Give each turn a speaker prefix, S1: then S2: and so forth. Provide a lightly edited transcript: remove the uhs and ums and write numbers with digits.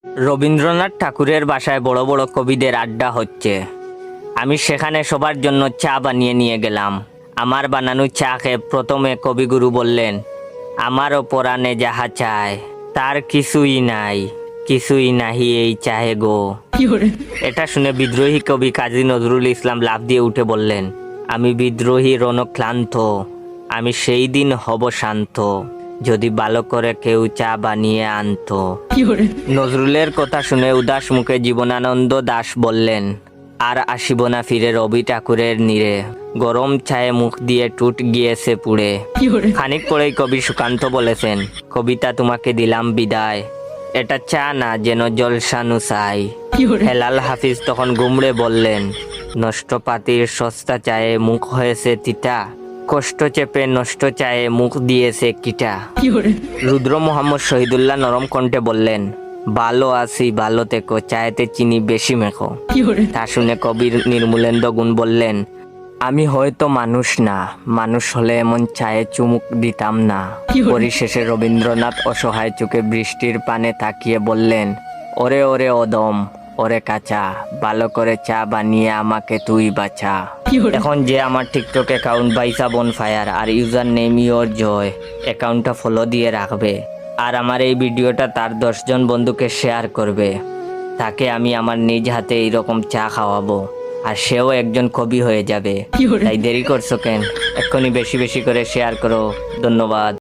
S1: রবীন্দ্রনাথ ঠাকুরের বাসায় বড় বড় কবিদের আড্ডা হচ্ছে। আমি সেখানে সবার জন্য চা বানিয়ে নিয়ে গেলাম। আমার বানানো চা খেয়ে প্রথমে কবিগুরু বললেন, আমারও পরাণে যাহা চায় তার কিছুই নাই, কিছুই নাহি এই চাহে গো। এটা শুনে বিদ্রোহী কবি কাজী নজরুল ইসলাম লাফ দিয়ে উঠে বললেন, আমি বিদ্রোহী রণক্লান্ত, আমি সেই দিন হব শান্ত, যদি ভালো করে কেউ চা বানিয়ে আনতো। নজরুলের কথা শুনে উদাস মুখে জীবনানন্দ দাশ বললেন, আর আসিব না ফিরে রবি ঠাকুরের নীড়ে, গরম চায়ে মুখ দিয়ে টুট গিয়েছে পুড়ে। খানিক পরেই কবি সুকান্ত বলেছেন, কবিতা তোমাকে দিলাম বিদায়, এটা চা না যেন জলসানু চাই। হেলাল হাফিজ তখন গুমড়ে বললেন, নষ্ট পাতির সস্তা চায়ে মুখ হয়েছে তিতা, কষ্ট চেপে নষ্ট চায়ে মুখ দিয়েছে কিটা। রুদ্র মোহাম্মদ শহীদুল্লাহ নরম কণ্ঠে বললেন, ভালো আছি ভালো থেকো, চায়েতে চিনি বেশি মেখো। তা শুনে কবির নির্মূলেন্দ্র গুণ বললেন, আমি হয়তো মানুষ না, মানুষ হলে এমন চায়ে চুমুক দিতাম না। পরিশেষে রবীন্দ্রনাথ অসহায় চোখে বৃষ্টির পানে তাকিয়ে বললেন, ওরে ওরে অদম, ওরে কাঁচা, ভালো করে চা বানিয়ে আমাকে তুই বাঁচা। এখন যে আমার টিকটক অ্যাকাউন্ট বাইসা বনফায়ার আর ইউজার নেম ইওর জয় অ্যাকাউন্টটা ফলো দিয়ে রাখবে, আর আমার এই ভিডিওটা তার 10 জন বন্ধুকে শেয়ার করবে, তাকে আমি আমার নিজ হাতে এইরকম চা খাওয়াবো, আর সেও একজন কবি হয়ে যাবে। তাই দেরি করছো কেন? এক্ষুনি বেশি বেশি করে শেয়ার করো। ধন্যবাদ।